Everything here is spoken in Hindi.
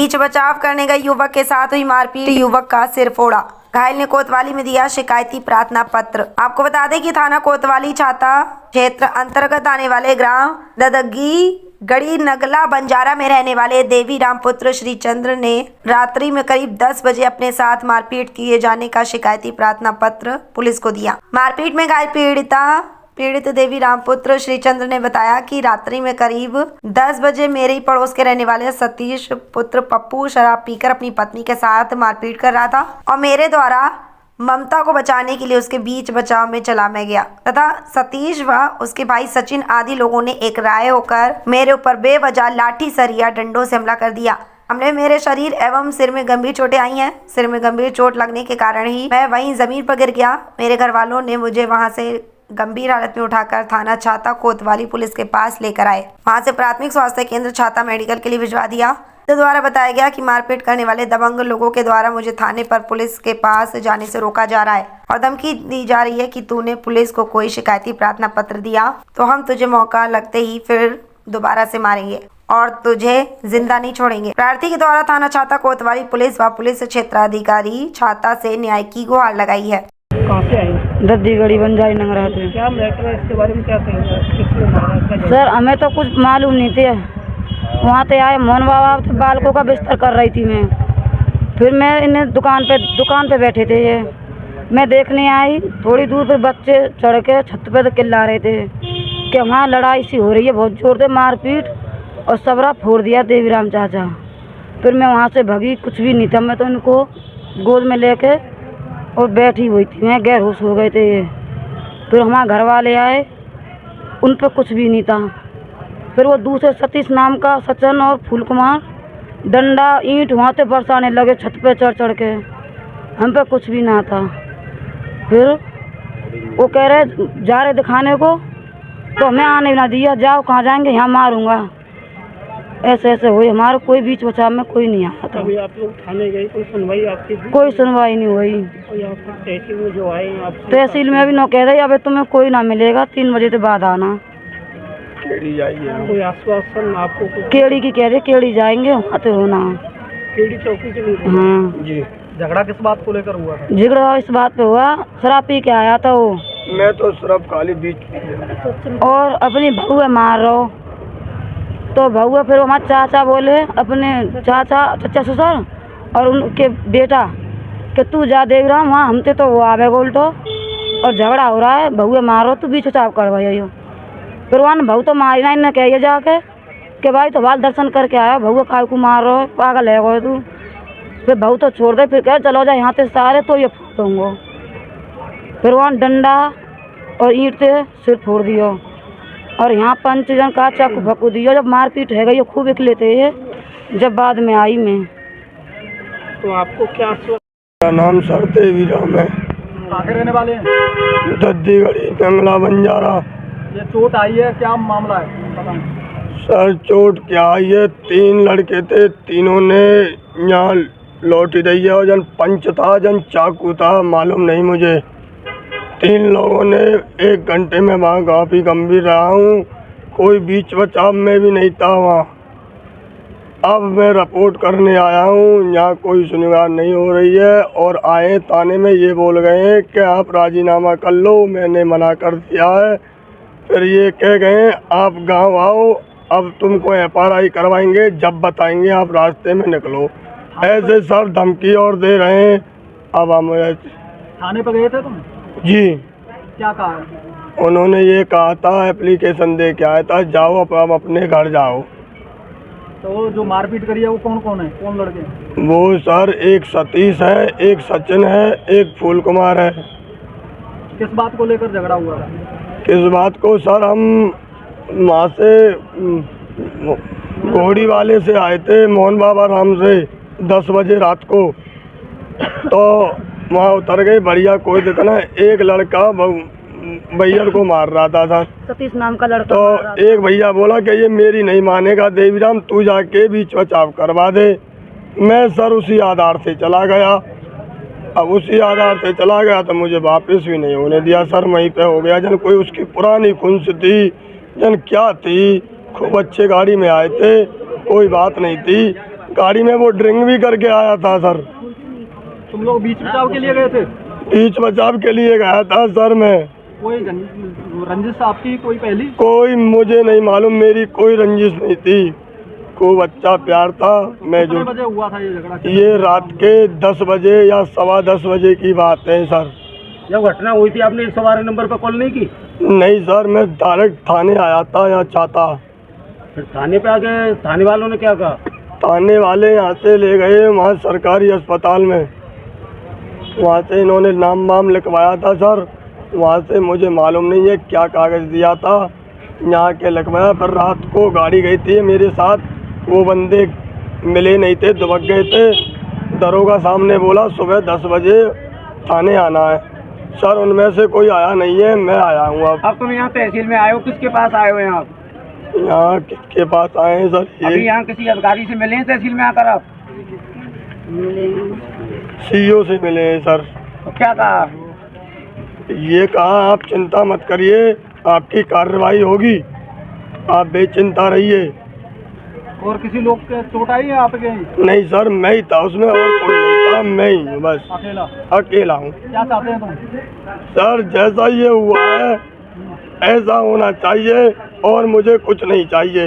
बीच बचाव करने गए युवक के साथ हुई मारपीट, युवक का सिर फोड़ा। घायल ने कोतवाली में दिया शिकायती प्रार्थना पत्र। आपको बता दें कि थाना कोतवाली छाता क्षेत्र अंतर्गत आने वाले ग्राम ददगी गड़ी नगला बंजारा में रहने वाले देवीराम पुत्र श्रीचंद्र ने रात्रि में करीब 10 बजे अपने साथ मारपीट किए जाने का शिकायती प्रार्थना पत्र पुलिस को दिया। मारपीट में घायल पीड़ित देवीराम पुत्र श्रीचंद्र ने बताया कि रात्रि में करीब 10 बजे मेरे ही पड़ोस के रहने वाले सतीश पुत्र पप्पू शराब पीकर अपनी पत्नी के साथ मारपीट कर रहा था और मेरे द्वारा ममता को बचाने के लिए उसके बीच बचाव में चला मैं गया तथा सतीश व उसके भाई सचिन आदि लोगों ने एक राय होकर मेरे ऊपर बेवजह लाठी सरिया डंडों से हमला कर दिया। हमने मेरे शरीर एवं सिर में गंभीर चोटें आई हैं। सिर में गंभीर चोट लगने के कारण ही मैं वहीं जमीन पर गिर गया। मेरे घर वालों ने मुझे वहां से गंभीर हालत में उठाकर थाना छाता कोतवाली पुलिस के पास लेकर आए। वहां से प्राथमिक स्वास्थ्य केंद्र छाता मेडिकल के लिए भिजवा दिया। द्वारा बताया गया कि मारपीट करने वाले दबंग लोगों के द्वारा मुझे थाने पर पुलिस के पास जाने से रोका जा रहा है और धमकी दी जा रही है कि तूने पुलिस को कोई शिकायती प्रार्थना पत्र दिया तो हम तुझे मौका लगते ही फिर दोबारा से मारेंगे और तुझे जिंदा नहीं छोड़ेंगे। प्रार्थी के द्वारा थाना छाता कोतवाली पुलिस व पुलिस क्षेत्राधिकारी छाता से न्याय की गुहार लगाई है। कहाँ से आई? दद्दी गड़ी बंजारी नंगरा थे। क्या मैटर है, इसके बारे में क्या कहेंगे? सर हमें तो कुछ मालूम नहीं थे। वहाँ से आए मोहन बाबा तो बालकों का बिस्तर कर रही थी मैं। फिर मैं इन्हें दुकान पे बैठे थे ये। मैं देखने आई, थोड़ी दूर पर बच्चे चढ़ के छत पे तो चिल्ला रहे थे कि वहाँ लड़ाई सी हो रही है बहुत जोर से, मारपीट और सबरा फोड़ दिया देवीराम चाचा। फिर मैं वहाँ से भगी, कुछ भी नहीं था। मैं तो इनको गोद में लेके और बैठी हुई थी, मैं गैर होश हो गए थे ये। फिर हमारे घर वाले आए, उन पर कुछ भी नहीं था। फिर वो दूसरे सतीश नाम का सचिन और फूल कुमार डंडा ईंट वहाँ से बरसाने लगे छत पे चढ़ के। हम पे कुछ भी ना था। फिर वो कह रहे जा रहे दिखाने को, तो हमें आने ना दिया। जाओ कहाँ जाएंगे, यहाँ मारूंगा। ऐसे हुई, हमारे कोई बीच बचाव में कोई नहीं आया था। अभी आप लोग थाने गए, कोई सुनवाई आपकी? कोई सुनवाई नहीं हुई। तहसील में जो आए आप? तहसील में अभी न कह रही अभी तुम्हें कोई ना मिलेगा, 3 बजे के बाद आना। कोई आश्वासन आपको? केड़ी की कह रहे, केड़ी जाएंगे वहाँ से होना। केड़ी चौकी के लिए? हाँ जी। झगड़ा किस बात को लेकर हुआ था? झगड़ा इस बात पे हुआ, शराब पी के आया था वो। मैं तो शराब खाली बीच और अपनी बहुआ मार रहा हो तो बहुआ। फिर हमारे चाचा बोले, अपने चचा ससुर और उनके बेटा कि तू जा देवीराम वहाँ, हमसे तो वो आवे गोल्टो और झगड़ा हो रहा है, बहुआ मारो तू बीच बचाव करवाइयो। फिर वहाँ बहु तो मारना इन्हें कहिए जाके कि भाई तो बाल दर्शन करके आया, बहुआ खाए को मार रहा है, पागल है गो तू। फिर बहु तो छोड़ दे, फिर कह चलो जा यहाँ से सारे तो ये फोड़ूंगा। फिर वहाँ डंडा और ईंट से सिर फोड़ दियो और यहाँ 5 जन का चाकू फकू दियो। जब मारपीट है गई खूब एक लेते है। जब बाद में आई मैं, तो आपको क्या? मेरा नाम सर देवीराम है। आगे रहने वाले हैं? दद्दी गड़ी नंगला बंजारा। ये चोट आई है, क्या मामला है बताएं? सर चोट क्या आई है, 3 लड़के थे, तीनों ने यहाँ लौटी दी है और जन पंच था जन चाकू था, मालूम नहीं मुझे। 3 लोगों ने 1 घंटे में वहाँ काफ़ी गंभीर रहा हूँ, कोई बीच बचाव में भी नहीं था वहाँ। अब मैं रिपोर्ट करने आया हूँ, यहाँ कोई सुनवाई नहीं हो रही है और आए थाने में ये बोल गए हैं कि आप राजीनामा कर लो। मैंने मना कर दिया है। फिर ये कह गए आप गांव आओ, अब तुमको FRI करवाएंगे, जब बताएंगे आप रास्ते में निकलो। ऐसे सर धमकी और दे रहे हैं। अब हम थाने पर गए थे तुम? जी। क्या कहा? उन्होंने ये कहा था, एप्लीकेशन दे के आया था, जाओ अब अपने घर जाओ। तो जो मारपीट करी है वो कौन है, कौन लड़के? वो सर एक सतीश है, एक सचिन है, एक फूल कुमार है। किस बात को लेकर झगड़ा हुआ था? किस बात को सर, हम वहाँ से घोड़ी वाले से आए थे, मोहन बाबा राम से 10 बजे रात को। तो वहाँ उतर गए, बढ़िया कोई दिखना, एक लड़का भैया को मार रहा था सर, सतीश नाम का लड़का। तो एक भैया बोला कि ये मेरी नहीं मानेगा देवीराम, तू जाके बीच बचाव करवा दे। मैं सर उसी आधार से चला गया। अब उसी आधार से चला गया तो मुझे वापस भी नहीं होने दिया सर, वहीं पे हो गया। जन कोई उसकी पुरानी खुंस थी, जन क्या थी, खूब अच्छे गाड़ी में आए थे, कोई बात नहीं थी। गाड़ी में वो ड्रिंक भी करके आया था सर। तुम लोग बीच बचाव के लिए गए थे? बीच बचाव के लिए गया था सर मैं। कोई रंजिश आपकी कोई पहली? कोई मुझे नहीं मालूम, मेरी कोई रंजिश नहीं थी, खूब अच्छा प्यार था। मैं कितने जो बजे हुआ था ये झगड़ा? ये रात के 10 बजे या 10:15 बजे की बात है सर। जब घटना हुई थी आपने 112 नंबर पर कॉल नहीं की? नहीं सर, मैं डायरेक्ट थाने आया था यहाँ चाहता। फिर थाने पे आके थाने वालों ने क्या कहा? थाने वाले यहाँ से ले गए वहाँ सरकारी अस्पताल में, वहाँ से इन्होंने नाम वाम लिखवाया था सर। वहाँ से मुझे मालूम नहीं है क्या कागज़ दिया था, यहाँ के लिखवाया। फिर रात को गाड़ी गई थी मेरे साथ, वो बंदे मिले नहीं थे, दुबक गए थे। दरोगा सामने बोला सुबह 10 बजे थाने आना है सर, उनमें से कोई आया नहीं है, मैं आया हूँ। अब तुम यहाँ तहसील में आए हो, किसके पास आए हो? यहाँ किसके पास आए हैं सर? अभी यहाँ किसी अधिकारी से मिले हैं तहसील में आकर आप? सीईओ से मिले हैं सर। तो क्या कहा? ये कहा आप चिंता मत करिए, आपकी कार्रवाई होगी, आप बेचिंता रहिए। और किसी लोग के चोट आई है आपके? नहीं सर, मैं ही था उसमें, और कोई नहीं था, मैं ही हूँ बस, अकेला हूँ। क्या चाहते हैं तुम? सर जैसा ये हुआ है ऐसा होना चाहिए और मुझे कुछ नहीं चाहिए।